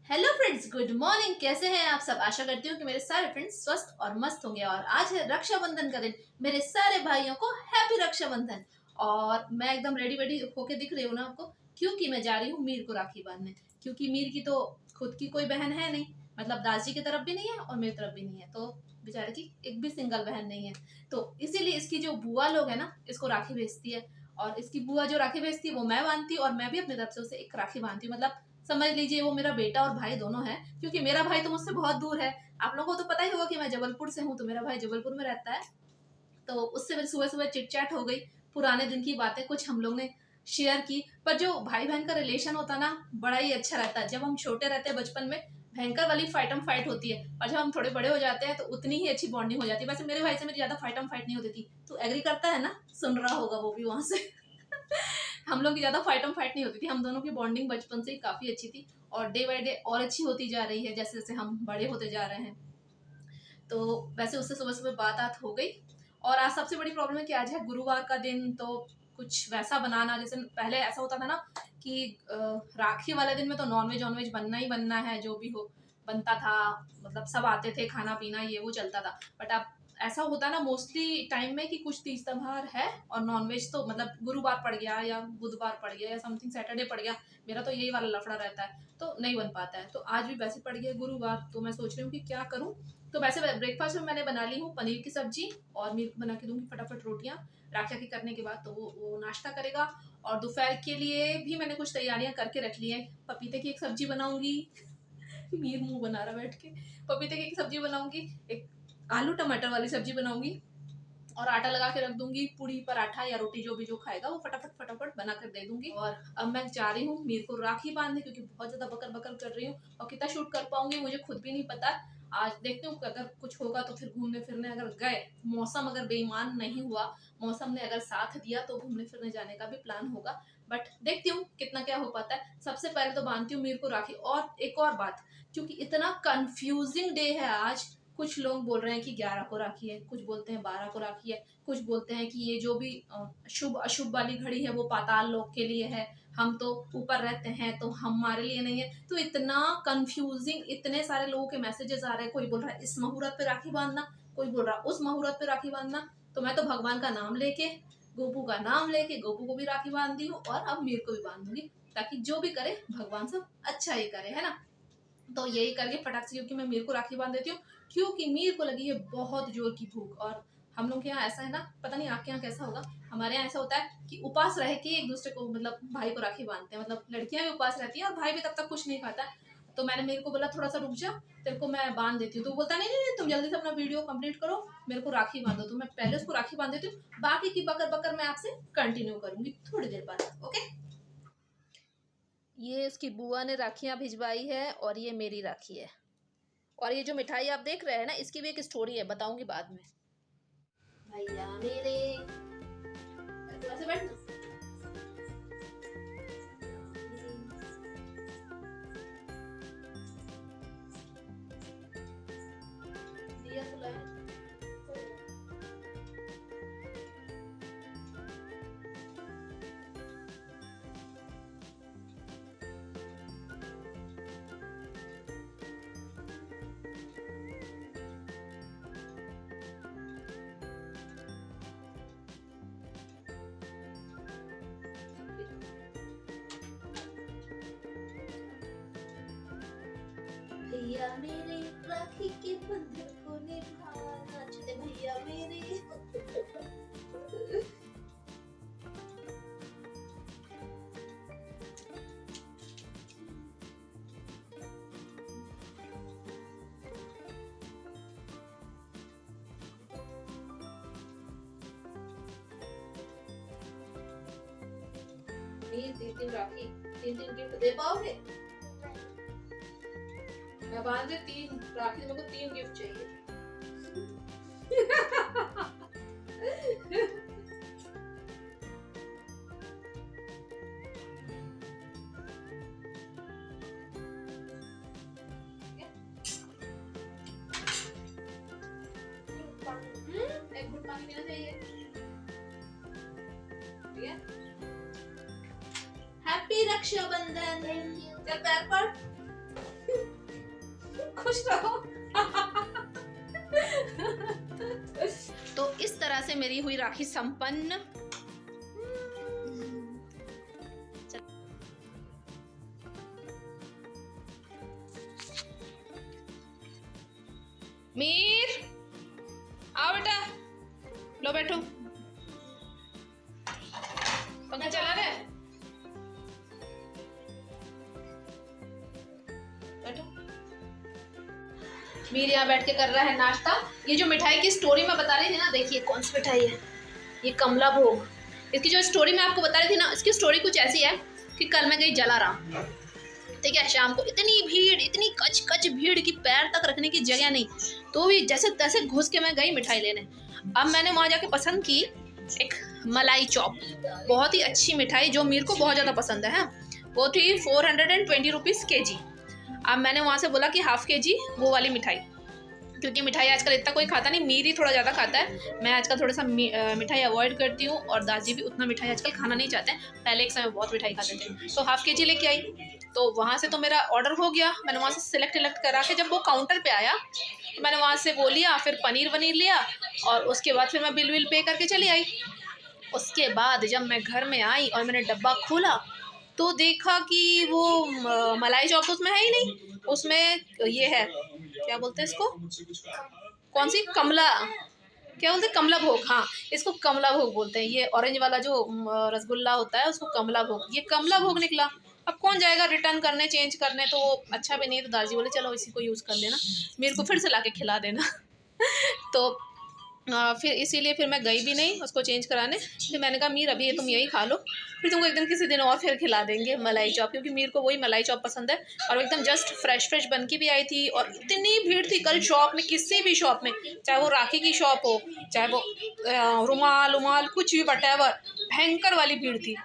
Hello friends, good morning. कैसे हैं आप सब? आशा करती हूँ कि मेरे सारे फ्रेंड्स स्वस्थ और मस्त होंगे। और आज है रक्षाबंधन का दिन। मेरे सारे भाइयों को हैप्पी रक्षाबंधन। और मैं एकदम रेडी वेडी होके दिख रही हूँ ना आपको, क्योंकि मैं जा रही हूँ मीर को राखी बांधने। क्योंकि मीर की तो खुद की कोई बहन है नहीं, मतलब दादी की तरफ भी नहीं है और मेरी तरफ भी नहीं है, तो बेचारे की एक भी सिंगल बहन नहीं है। तो इसीलिए इसकी जो बुआ लोग है ना, इसको राखी भेजती है। और इसकी बुआ जो राखी भेजती है वो मैं बांधती हूँ, और मैं भी अपनी तरफ से उसे एक राखी बांधती हूँ। मतलब समझ लीजिए वो मेरा बेटा और भाई दोनों है, क्योंकि मेरा भाई तो मुझसे बहुत दूर है। आप लोगों को तो पता ही होगा कि मैं जबलपुर से हूँ, तो मेरा भाई जबलपुर में रहता है। तो उससे मेरी सुबह सुबह चिट चैट हो गई, पुराने दिन की बातें कुछ हम लोग ने शेयर की। पर जो भाई बहन का रिलेशन होता ना, बड़ा ही अच्छा रहता है। जब हम छोटे रहते हैं बचपन में भयंकर वाली फाइटम फाइट होती है, और जब हम थोड़े बड़े हो जाते हैं तो उतनी ही अच्छी बॉन्डिंग हो जाती है। वैसे मेरे भाई से मेरी ज्यादा फाइटम फाइट नहीं होती थी, तो एग्री करता है ना, सुन रहा होगा वो भी वहां से। हम लोग की ज्यादा फाइटम फाइट नहीं होती थी, हम दोनों की बॉन्डिंग बचपन से ही काफी अच्छी थी। और डे बाय डे और अच्छी होती जा रही है जैसे जैसे हम बड़े होते जा रहे हैं। तो वैसे उससे सुबह सुबह बात हो गई। और आज सबसे बड़ी प्रॉब्लम है कि आज है गुरुवार का दिन, तो कुछ वैसा बनाना, जैसे पहले ऐसा होता था ना कि राखी वाले दिन में तो नॉनवेज नॉनवेज बनना ही बनना है, जो भी हो बनता था। मतलब सब आते थे, खाना पीना ये वो चलता था। बट अब ऐसा होता है ना मोस्टली टाइम में कि कुछ तीज त्योहार है और नॉनवेज तो मतलब गुरुवार पड़ गया या बुधवार पड़ गया या समथिंग सैटरडे पड़ गया। मेरा तो यही वाला लफड़ा रहता है, तो नहीं बन पाता है। तो आज भी वैसे पड़ गया गुरुवार, तो मैं सोच रही हूँ कि क्या करूँ। तो वैसे ब्रेकफास्ट में मैंने बना ली हूँ पनीर की सब्जी, और मिल्क बना के दूंगी फटाफट रोटियां राखी की करने के बाद, तो वो नाश्ता करेगा। और दोपहर के लिए भी मैंने कुछ तैयारियां करके रख ली है। पपीते की एक सब्जी बनाऊंगी। मीर मुंह बना रहा बैठ के। पपीते की एक सब्जी बनाऊंगी, एक आलू टमाटर वाली सब्जी बनाऊंगी, और आटा लगा के रख दूंगी। पूड़ी पराठा या रोटी जो भी जो खाएगा वो फटाफट फटाफट बना कर दे दूंगी। और अब मैं जा रही हूँ मीर को राखी बांधने, क्योंकि बहुत ज्यादा बकर बकर कर रही हूँ और कितना शूट कर पाऊंगी मुझे खुद भी नहीं पता। आज देखती हूँ, अगर कुछ होगा तो फिर घूमने फिरने अगर गए, मौसम अगर बेईमान नहीं हुआ, मौसम ने अगर साथ दिया तो घूमने फिरने जाने का भी प्लान होगा। बट देखती हूँ कितना क्या हो पाता है। सबसे पहले तो बांधती हूँ मीर को राखी। और एक और बात, क्योंकि इतना कंफ्यूजिंग डे है आज। कुछ लोग बोल रहे हैं कि 11 को राखी है, कुछ बोलते हैं 12 को राखी है, कुछ बोलते हैं कि ये जो भी शुभ अशुभ वाली घड़ी है वो पाताल लोक के लिए है, हम तो ऊपर रहते हैं तो हमारे लिए नहीं है। तो इतना कंफ्यूजिंग, इतने सारे लोगों के मैसेजेस आ रहे हैं। कोई बोल रहा है इस मुहूर्त पे राखी बांधना, कोई बोल रहा है उस मुहूर्त पे राखी बांधना। तो मैं तो भगवान का नाम लेके, गोपू का नाम लेके गोपू को भी राखी बांध दी हूँ, और अब मीर को भी बांध दूंगी, ताकि जो भी करे भगवान सब अच्छा ही करे, है ना। तो यही करके फटाक से, क्योंकि मैं मीर को राखी बांध देती हूँ, क्योंकि मीर को लगी है बहुत जोर की भूख। और हम लोग के यहाँ ऐसा है ना, पता नहीं आपके यहाँ कैसा होगा, हमारे यहाँ ऐसा होता है कि उपास रह के एक दूसरे को, मतलब भाई को राखी बांधते हैं। मतलब लड़कियां भी उपास रहती हैं और भाई भी तब तक कुछ नहीं खाता। तो मैंने मीर को बोला थोड़ा सा रुक जा, तेरे को मैं बांध देती हूँ। तो बोलता नहीं नहीं नहीं, तुम जल्दी से अपना वीडियो कंप्लीट करो, मेरे को राखी बांधो। तो मैं पहले उसको राखी बांध देती हूँ, बाकी की बकर बकर मैं आपसे कंटिन्यू करूंगी थोड़ी देर बाद। ओके, ये उसकी बुआ ने राखियां भिजवाई है और ये मेरी राखी है। और ये जो मिठाई आप देख रहे हैं ना, इसकी भी एक स्टोरी है, बताऊंगी बाद में। भैया मेरे, ऐसे बैठ ना। दिया सुलाया। भैया मेरे राखी के बंधन को निभाना, चले भैया मेरे। तीन तीन राखी, तीन तीन गिफ्ट दे पाओगे? मैं बांध दे तीन राखी, मेरे को तीन गिफ्ट चाहिए। एक घुट पानी पीना चाहिए, ठीक है। हैप्पी रक्षाबंधन। चल पैर पर। खुश रहो। तो इस तरह से मेरी हुई राखी संपन्न। मीर आओ बेटा, लो बैठो, पंखा चला रहे, बैठो। मीर यहाँ बैठ के कर रहा है नाश्ता। ये जो मिठाई की स्टोरी मैं बता रही थी ना, देखिए कौन सी मिठाई है, ये कमला भोग। इसकी जो स्टोरी मैं आपको बता रही थी ना, इसकी स्टोरी कुछ ऐसी है कि कल मैं गई जलाराम, ठीक है, शाम को इतनी भीड़, इतनी कच कच भीड़ की पैर तक रखने की जगह नहीं, तो भी जैसे तैसे घुस के मैं गई मिठाई लेने। अब मैंने वहाँ जाके पसंद की एक मलाई चॉप, बहुत ही अच्छी मिठाई जो मीर को बहुत ज़्यादा पसंद है। वो थी 420 रुपीज़ kg। अब मैंने वहाँ से बोला कि हाफ kg वो वाली मिठाई, क्योंकि मिठाई आजकल इतना कोई खाता नहीं, मीर ही थोड़ा ज़्यादा खाता है। मैं आजकल थोड़ा सा मिठाई अवॉइड करती हूँ और दादी भी उतना मिठाई आजकल खाना नहीं चाहते हैं। पहले एक समय बहुत मिठाई खाते थे, तो हाफ kg लेके आई। तो वहाँ से तो मेरा ऑर्डर हो गया, मैंने वहाँ से सिलेक्ट करा के जब वो काउंटर पे आया तो मैंने वहाँ से वो लिया, फिर पनीर लिया और उसके बाद फिर मैं बिल पे करके चली आई। उसके बाद जब मैं घर में आई और मैंने डब्बा खोला तो देखा कि वो मलाई चॉप उसमें है ही नहीं, उसमें ये है, क्या बोलते हैं इसको, कौन सी, कमला, क्या बोलते हैं, कमला भोग। हाँ, इसको कमला भोग बोलते हैं। ये ऑरेंज वाला जो रसगुल्ला होता है उसको कमला भोग, ये कमला भोग निकला। अब कौन जाएगा रिटर्न करने, चेंज करने, तो वो अच्छा भी नहीं। तो दादी बोले चलो इसी को यूज़ कर लेना, मेरे को फिर से लाके खिला देना। तो फिर इसीलिए फिर मैं गई भी नहीं उसको चेंज कराने। फिर मैंने कहा मीर अभी ये तुम यही खा लो, फिर तुमको एकदम किसी दिन और फिर खिला देंगे मलाई चॉप, क्योंकि मीर को वही मलाई चॉप पसंद है। और एकदम जस्ट फ्रेश बन के भी आई थी। और इतनी भीड़ थी कल शॉप में, किसी भी शॉप में, चाहे वो राखी की शॉप हो, चाहे वो रुमाल कुछ भी, वटेवर, भयंकर वाली भीड़ थी।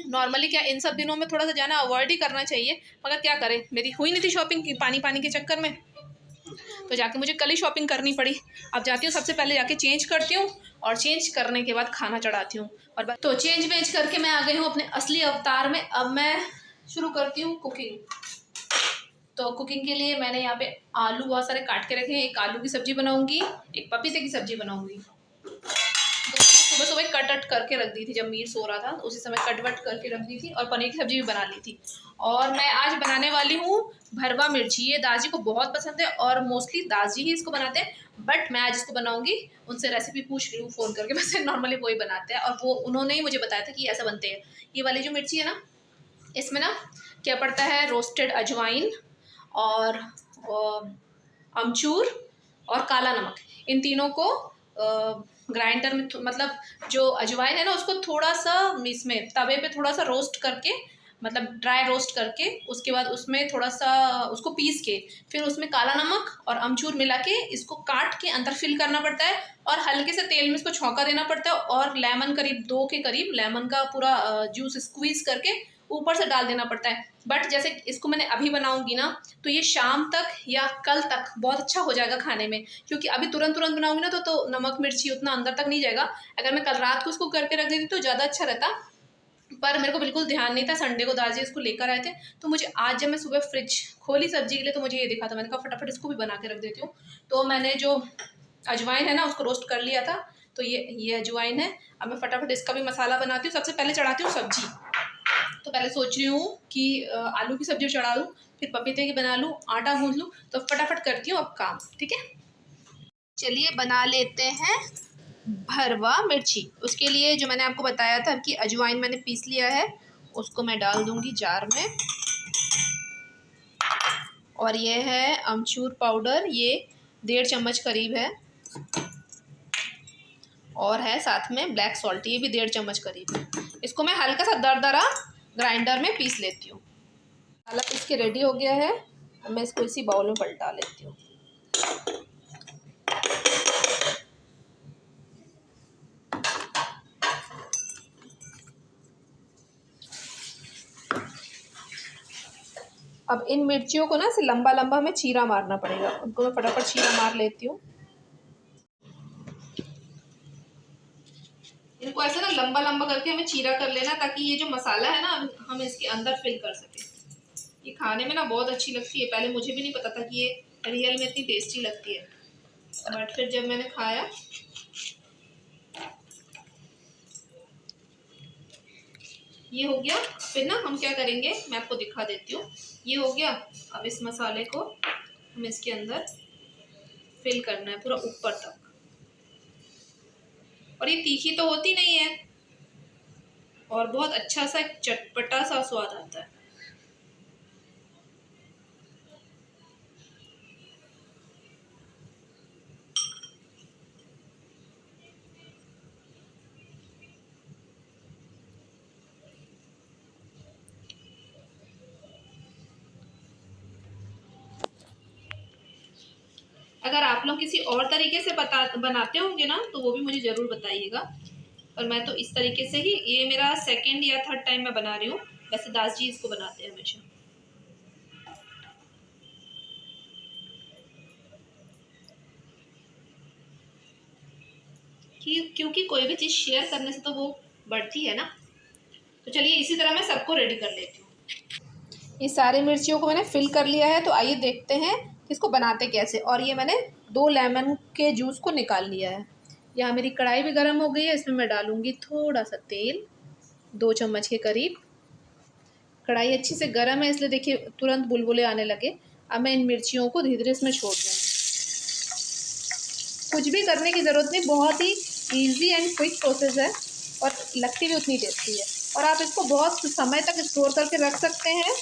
नॉर्मली क्या इन सब दिनों में थोड़ा सा जाना अवॉइड ही करना चाहिए, मगर क्या करें, मेरी हुई नहीं थी शॉपिंग की पानी के चक्कर में, तो जाके मुझे कल ही शॉपिंग करनी पड़ी। अब जाती हूँ, सबसे पहले जाके चेंज करती हूँ और चेंज करने के बाद खाना चढ़ाती हूँ। और तो चेंज वेंज करके मैं आ गई हूँ अपने असली अवतार में। अब मैं शुरू करती हूँ कुकिंग। तो कुकिंग के लिए मैंने यहाँ पे आलू बहुत सारे काट के रखे हैं। एक आलू की सब्जी बनाऊंगी, एक पपीते की सब्जी बनाऊंगी। सुबह सुबह कट करके रख दी थी, जब मीर सो रहा था उसी समय कट करके रख दी थी। और पनीर की सब्जी भी बना ली थी। और मैं आज बनाने वाली हूँ भरवा मिर्ची। ये दाजी को बहुत पसंद है और मोस्टली दाजी ही इसको बनाते हैं, बट मैं आज इसको बनाऊंगी। उनसे रेसिपी पूछ रही हूँ फ़ोन करके, वैसे नॉर्मली वही बनाते हैं और वो उन्होंने ही मुझे बताया था कि ऐसा बनते हैं। ये वाली जो मिर्ची है ना, इसमें ना क्या पड़ता है, रोस्टेड अजवाइन और अमचूर और काला नमक, इन तीनों को ग्राइंडर में, मतलब जो अजवाइन है ना उसको थोड़ा सा इसमें तवे पे थोड़ा सा रोस्ट करके, मतलब ड्राई रोस्ट करके, उसके बाद उसमें थोड़ा सा उसको पीस के, फिर उसमें काला नमक और अमचूर मिला के इसको काट के अंदर फिल करना पड़ता है और हल्के से तेल में इसको छौंका देना पड़ता है। और लेमन करीब 2 के करीब लेमन का पूरा जूस स्क्वीज करके ऊपर से डाल देना पड़ता है। बट जैसे इसको मैंने अभी बनाऊंगी ना, तो ये शाम तक या कल तक बहुत अच्छा हो जाएगा खाने में, क्योंकि अभी तुरंत बनाऊंगी ना तो नमक मिर्ची उतना अंदर तक नहीं जाएगा। अगर मैं कल रात को उसको करके रख देती तो ज़्यादा अच्छा रहता, पर मेरे को बिल्कुल ध्यान नहीं था। संडे को दादी इसको लेकर आए थे, तो मुझे आज जब मैं सुबह फ्रिज खोली सब्जी के लिए तो मुझे ये दिखा था। मैंने कहा फटाफट इसको भी बना के रख देती हूँ। तो मैंने जो अजवाइन है ना उसको रोस्ट कर लिया था, तो ये अजवाइन है। अब मैं फटाफट इसका भी मसाला बनाती हूँ। सबसे पहले चढ़ाती हूँ सब्जी। तो पहले सोच रही हूँ कि आलू की सब्जी चढ़ा लूँ, फिर पपीते की बना लूँ, आटा गूंथ लूँ। तो फटाफट करती हूँ अब काम, ठीक है। चलिए बना लेते हैं भरवा मिर्ची। उसके लिए जो मैंने आपको बताया था कि अजवाइन मैंने पीस लिया है, उसको मैं डाल दूंगी जार में। और ये है अमचूर पाउडर, ये 1.5 चम्मच करीब है। और है साथ में ब्लैक सॉल्ट, ये भी 1.5 चम्मच करीब है। इसको मैं हल्का सा दरदरा ग्राइंडर में पीस लेती हूँ। मसाला पीस के रेडी हो गया है। अब मैं इसको इसी बाउल में पलटा लेती हूँ। अब इन मिर्चियों को ना ऐसे लंबा लंबा हमें चीरा मारना पड़ेगा, उनको मैं फटाफट चीरा मार लेती हूँ। इनको ऐसे ना लंबा लंबा करके हमें चीरा कर लेना, ताकि ये जो मसाला है ना हम इसके अंदर फिल कर सकें। ये खाने में ना बहुत अच्छी लगती है। पहले मुझे भी नहीं पता था कि ये रियल में इतनी टेस्टी लगती है, बट फिर जब मैंने खाया ये हो गया। फिर ना हम क्या करेंगे मैं आपको दिखा देती हूँ। ये हो गया, अब इस मसाले को हम इसके अंदर फिल करना है पूरा ऊपर तक। और ये तीखी तो होती नहीं है और बहुत अच्छा सा एक चटपटा सा स्वाद आता है। अगर आप लोग किसी और तरीके से बनाते होंगे ना तो वो भी मुझे ज़रूर बताइएगा। और मैं तो इस तरीके से ही, ये मेरा सेकंड या थर्ड टाइम मैं बना रही हूँ। वैसे दास जी इसको बनाते हैं हमेशा। क्योंकि कोई भी चीज़ शेयर करने से तो वो बढ़ती है ना। तो चलिए इसी तरह मैं सबको रेडी कर लेती हूँ। ये सारी मिर्चियों को मैंने फिल कर लिया है, तो आइए देखते हैं इसको बनाते कैसे। और ये मैंने 2 लेमन के जूस को निकाल लिया है। यहाँ मेरी कढ़ाई भी गर्म हो गई है, इसमें मैं डालूँगी थोड़ा सा तेल, 2 चम्मच के करीब। कढ़ाई अच्छी से गर्म है, इसलिए देखिए तुरंत बुलबुले आने लगे। अब मैं इन मिर्चियों को धीरे धीरे इसमें छोड़ दूँगी। कुछ भी करने की ज़रूरत नहीं, बहुत ही ईजी एंड क्विक प्रोसेस है और लगती भी उतनी टेस्टी है। और आप इसको बहुत समय तक स्टोर करके रख सकते हैं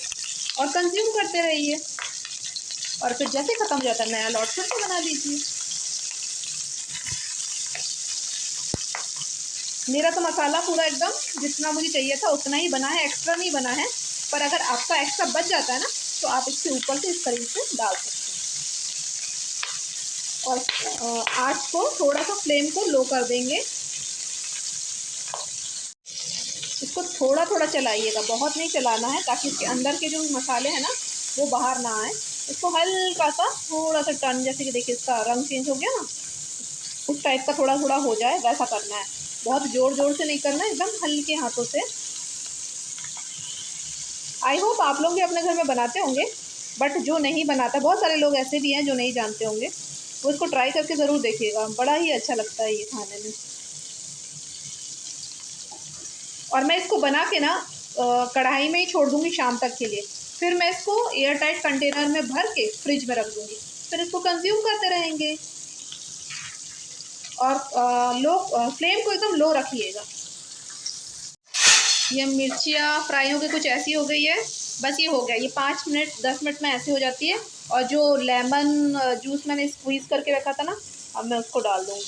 और कंज्यूम करते रहिए, और फिर जैसे ख़त्म हो जाता है नया लॉट फिर से बना लीजिए। मेरा तो मसाला पूरा एकदम जितना मुझे चाहिए था उतना ही बना है, एक्स्ट्रा नहीं बना है। पर अगर आपका एक्स्ट्रा बच जाता है ना तो आप इसके ऊपर से इस तरीके से डाल सकते हैं। और आँच को थोड़ा सा फ्लेम को लो कर देंगे। इसको थोड़ा थोड़ा चलाइएगा, बहुत नहीं चलाना है, ताकि इसके अंदर के जो मसाले हैं ना वो बाहर ना आए। इसको हल्का सा थोड़ा सा टर्न, जैसे कि देखिए इसका रंग चेंज हो गया ना, उस टाइप का थोड़ा थोड़ा हो जाए वैसा करना है। बहुत ज़ोर ज़ोर से नहीं करना है, एकदम हल्के हाथों से। आई होप आप लोग भी अपने घर में बनाते होंगे, बट जो नहीं बनाता, बहुत सारे लोग ऐसे भी हैं जो नहीं जानते होंगे, वो इसको ट्राई करके ज़रूर देखिएगा। बड़ा ही अच्छा लगता है ये खाने में। और मैं इसको बना के ना कढ़ाई में ही छोड़ दूँगी शाम तक के लिए। फिर मैं इसको एयर टाइट कंटेनर में भर के फ्रिज में रख दूँगी, फिर इसको कंज्यूम करते रहेंगे। और फ्लेम को एकदम लो रखिएगा। ये मिर्चियाँ फ्राई हो गई, कुछ ऐसी हो गई है, बस ये हो गया। ये 5 मिनट 10 मिनट में ऐसी हो जाती है। और जो लेमन जूस मैंने स्क्वीज़ करके रखा था ना, अब मैं उसको डाल दूँगी।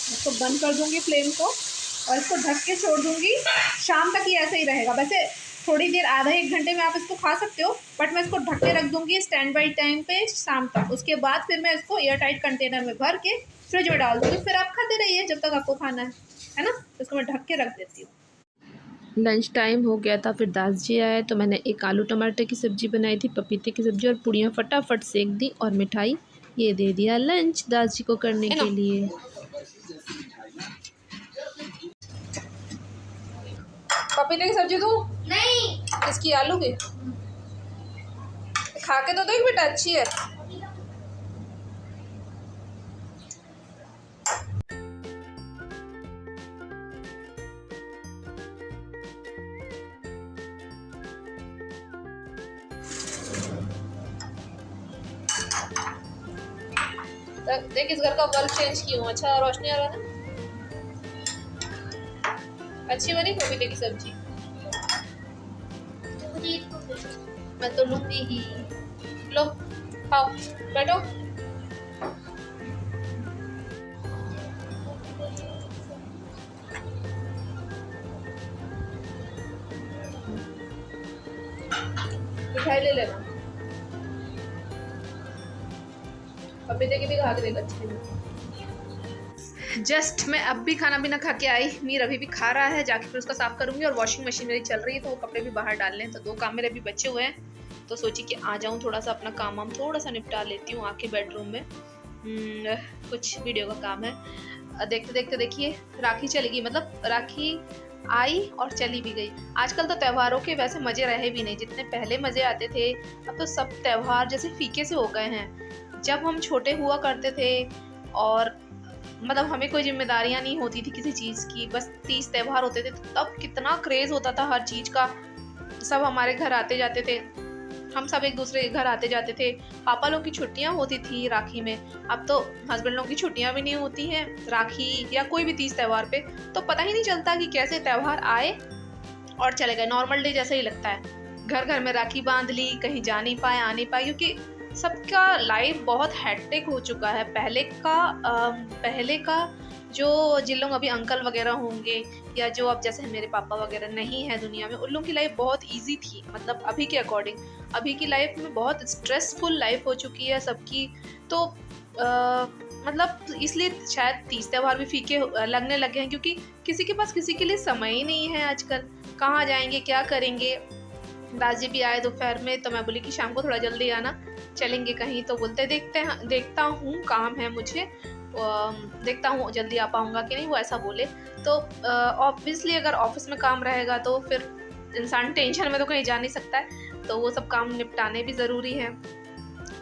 इसको बंद कर दूँगी फ्लेम को और इसको ढक के छोड़ दूँगी। शाम तक ये ऐसे ही रहेगा। वैसे थोड़ी देर, आधा 1 घंटे में आप इसको खा सकते हो, बट मैं इसको ढक के रख दूँगी स्टैंड बाई टाइम पे शाम तक। उसके बाद फिर मैं इसको एयर टाइट कंटेनर में भर के फ्रिज में डाल दूँगी। फिर आप खाते रहिए जब तक आपको खाना है ना। इसको मैं ढक के रख देती हूँ। लंच टाइम हो गया था, फिर दास जी आए तो मैंने एक आलू टमाटर की सब्ज़ी बनाई थी, पपीते की सब्ज़ी, और पूड़ियाँ फटाफट सेक दी और मिठाई ये दे दिया लंच दास जी को करने के लिए। पपीते की सब्जी दूँ? नहीं। इसकी आलू की खा के तो देख बेटा, अच्छी है। देख इस घर का बल्ब चेंज की हूँ। अच्छा रोशनी आ रहा है ना। अच्छी बनी पपीते की सब्जी। मैं तो लूंगी ही। लो खाओ, बैठो। मिठाई ले लेना, पपीते की भी खा के देख अच्छी है। जस्ट मैं अब भी खाना पीना खा के आई। मीर अभी भी खा रहा है, जाके फिर उसको साफ करूंगी। और वॉशिंग मशीन मेरी चल रही है तो वो कपड़े भी बाहर डालने हैं। तो 2 काम मेरे अभी बचे हुए हैं, तो सोची कि आ जाऊं, थोड़ा सा अपना काम वाम थोड़ा सा निपटा लेती हूँ आके बेडरूम में। कुछ वीडियो का काम है। देखते देखते देखिए राखी चलेगी, मतलब राखी आई और चली भी गई। आजकल तो त्योहारों के वैसे मज़े रहे भी नहीं, जितने पहले मज़े आते थे अब तो सब त्योहार जैसे फीके से हो गए हैं। जब हम छोटे हुआ करते थे और मतलब हमें कोई जिम्मेदारियां नहीं होती थी किसी चीज़ की, बस 30 त्योहार होते थे, तो तब कितना क्रेज़ होता था हर चीज़ का। सब हमारे घर आते जाते थे, हम सब एक दूसरे के घर आते जाते थे। पापा लोग की छुट्टियां होती थी राखी में, अब तो हस्बैंड लोग की छुट्टियां भी नहीं होती हैं राखी या कोई भी 30 त्योहार पे, तो पता ही नहीं चलता कि कैसे त्योहार आए और चले गए। नॉर्मल डे जैसा ही लगता है। घर घर में राखी बांध ली, कहीं जा नहीं पाए, आ नहीं पाए, क्योंकि सबका लाइफ बहुत हैट्रिक हो चुका है। पहले का जो जिन लोग अभी अंकल वगैरह होंगे या जो अब जैसे मेरे पापा वगैरह नहीं है दुनिया में, उन लोगों की लाइफ बहुत इजी थी, मतलब अभी के अकॉर्डिंग। अभी की लाइफ में बहुत स्ट्रेसफुल लाइफ हो चुकी है सबकी, तो मतलब इसलिए शायद 30 त्योहार भी फीके लगने लगे हैं, क्योंकि किसी के पास किसी के लिए समय ही नहीं है आजकल। कहाँ जाएंगे, क्या करेंगे। दास जी भी आए दोपहर में, तो मैं बोली कि शाम को थोड़ा जल्दी आना, चलेंगे कहीं। तो बोलते देखता हूँ, काम है मुझे, देखता हूँ जल्दी आ पाऊँगा कि नहीं, वो ऐसा बोले। तो ऑब्वियसली अगर ऑफिस में काम रहेगा तो फिर इंसान टेंशन में तो कहीं जा नहीं सकता है, तो वो सब काम निपटाने भी ज़रूरी है।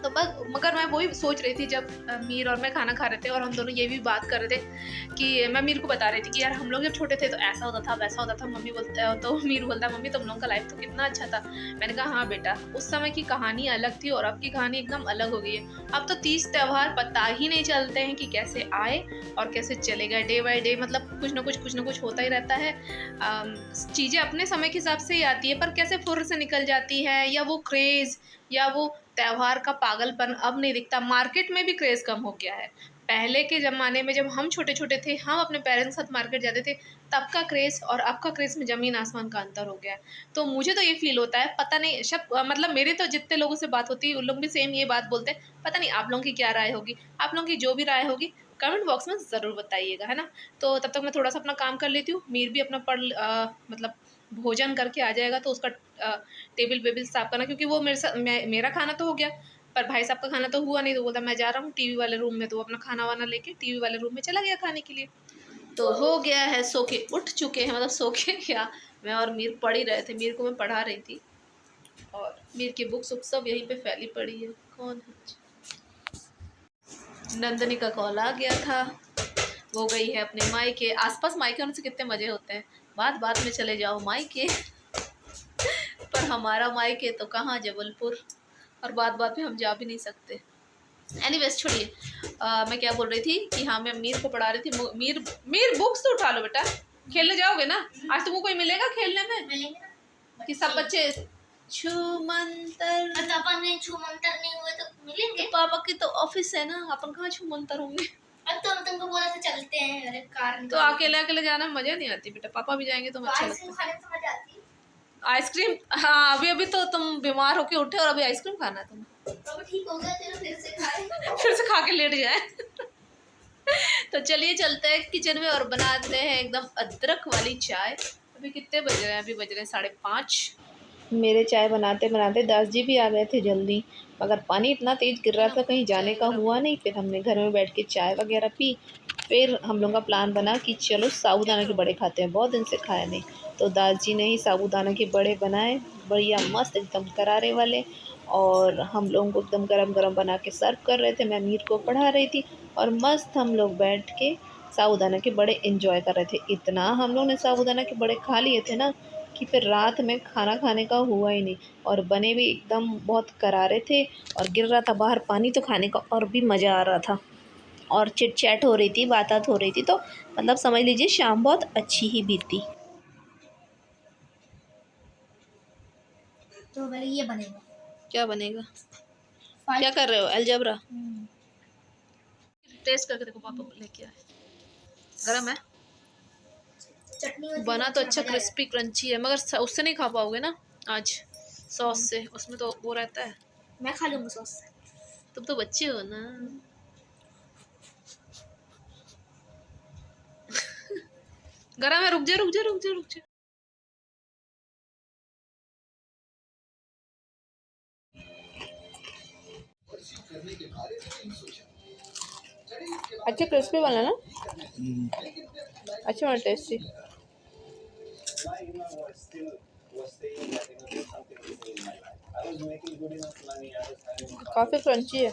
तो बस मगर मैं वही सोच रही थी जब मीर और मैं खाना खा रहे थे और हम दोनों ये भी बात कर रहे थे कि मैं मीर को बता रही थी कि यार हम लोग जब छोटे थे तो ऐसा होता था, वैसा होता था। मम्मी बोलते तो मीर बोलता मम्मी तुम लोगों का लाइफ तो कितना अच्छा था। मैंने कहा हाँ बेटा, उस समय की कहानी अलग थी और अब की कहानी एकदम अलग हो गई है। अब तो 30 त्योहार पता ही नहीं चलते हैं कि कैसे आए और कैसे चले गए। डे बाई डे मतलब कुछ ना कुछ होता ही रहता है। चीज़ें अपने समय के हिसाब से ही आती है, पर कैसे फुर से निकल जाती है, या वो क्रेज़ या वो त्योहार का पागलपन अब नहीं दिखता। मार्केट में भी क्रेज़ कम हो गया है। पहले के ज़माने में जब हम छोटे-छोटे थे, हम अपने पेरेंट्स के साथ मार्केट जाते थे, तब का क्रेज़ और अब का क्रेज़ में ज़मीन आसमान का अंतर हो गया है। तो मुझे तो ये फ़ील होता है, पता नहीं मतलब मेरे तो जितने लोगों से बात होती है, उन लोग भी सेम ये बात बोलते हैं। पता नहीं आप लोगों की क्या राय होगी? आप लोगों की जो भी राय होगी, कमेंट बॉक्स में ज़रूर बताइएगा, है ना? तो तब तक मैं थोड़ा-सा अपना काम कर लेती हूँ। मीर भी अपना मतलब भोजन करके आ जाएगा, तो उसका टेबल वेबल साफ़ करना, क्योंकि वो मेरा खाना तो हो गया, पर भाई साहब का खाना तो हुआ नहीं। तो बोलता मैं जा रहा हूँ टीवी वाले रूम में, तो वो अपना खाना वाना लेके टीवी वाले रूम में चला गया खाने के लिए। तो हो गया है, सो के उठ चुके हैं, मतलब सो के क्या, मैं और मीर पढ़ ही रहे थे। मीर को मैं पढ़ा रही थी और मीर की बुक्स वुक्स सब यहीं पे फैली पड़ी है। कौन है? नंदनी का कॉल आ गया था, वो गई है अपने मायके। आसपास मायके होने से कितने मज़े होते हैं, बात बात में चले जाओ मायके। पर हमारा मायके तो कहाँ, जबलपुर, और बात बात में हम जा भी नहीं सकते। एनीवेज छोड़िए, मैं क्या बोल रही थी कि हाँ मैं मीर को पढ़ा रही थी। मीर बुक्स तो उठा लो बेटा, खेलने जाओगे ना? आज तुमको कोई मिलेगा खेलने में? मिलेंगे ना कि सब बच्चे छूमंतर, तो अपन में छूमंतर नहीं हुए तो मिलेंगे। तो पापा की तो ऑफिस है ना, अपन कहाँ छूमंतर होंगे। अब तो हम तुमको बोला था चलते हैं, अरे कार तो अकेले अकेले जाना में मजा नहीं आती बेटा, पापा भी जाएंगे तो अच्छा लगता है। खाने में तो मजा आती है। आइसक्रीम, हाँ अभी तो तुम बीमार होके उठे और अभी आइसक्रीम खाना है तुम्हें। तो ठीक हो गया, चलो फिर से खाए। फिर से खा के लेट जाए। तो चलिए चलते हैं किचन में और बनाते हैं एकदम अदरक वाली चाय। अभी कितने बज रहे हैं? अभी बज रहे हैं 5:30। मेरे चाय बनाते बनाते दास जी भी आ गए थे जल्दी, मगर पानी इतना तेज़ गिर रहा था कहीं जाने का हुआ नहीं। फिर हमने घर में बैठ के चाय वगैरह पी। फिर हम लोग का प्लान बना कि चलो साबूदाना के बड़े खाते हैं, बहुत दिन से खाया नहीं। तो दास जी ने ही साबूदाना के बड़े बनाए, बढ़िया मस्त एकदम करारे वाले, और हम लोगों को एकदम गरम गरम बना के सर्व कर रहे थे। मैं मीर को पढ़ा रही थी और मस्त हम लोग बैठ के साबूदाना के बड़े एंजॉय कर रहे थे। इतना हम लोग ने साबूदाना के बड़े खा लिए थे ना कि फिर रात में खाना खाने का हुआ ही नहीं। और बने भी एकदम बहुत करारे थे और गिर रहा था बाहर पानी, तो खाने का और भी मज़ा आ रहा था। और चिट चैट हो रही थी, बात हो रही थी, तो मतलब समझ लीजिए शाम बहुत अच्छी ही बीती। तो पहले ये बनेगा। क्या बनेगा? क्या कर रहे हो? अलजबरा टेस्ट करके देखो, पापा लेके आए। गरम है? चटनी बना तो अच्छा क्रिस्पी क्रंची है, मगर उससे नहीं खा पाओगे ना आज, सॉस से। उसमें तो वो रहता है। मैं खा लूँगा सॉस से। तुम तो बच्चे हो ना। गरम है, रुक जा रुक जा रुक जा रुक जा। अच्छा क्रिस्पी वाला ना, अच्छा वाला टेस्टी। काफ़ी क्रंची है।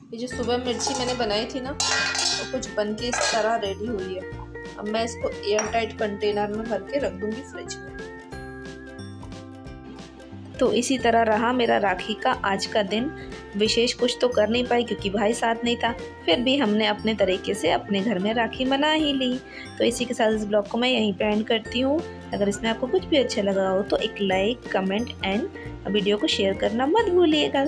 ये जो सुबह मिर्ची मैंने बनाई थी ना, वो कुछ बन के इस तरह रेडी हुई है। अब मैं इसको एयर टाइट कंटेनर में भर के रख दूंगी फ्रिज में। तो इसी तरह रहा मेरा राखी का आज का दिन। विशेष कुछ तो कर नहीं पाई क्योंकि भाई साथ नहीं था, फिर भी हमने अपने तरीके से अपने घर में राखी मना ही ली। तो इसी के साथ इस ब्लॉग को मैं यहीं पे एंड करती हूँ। अगर इसमें आपको कुछ भी अच्छा लगा हो तो एक लाइक, कमेंट एंड वीडियो को शेयर करना मत भूलिएगा।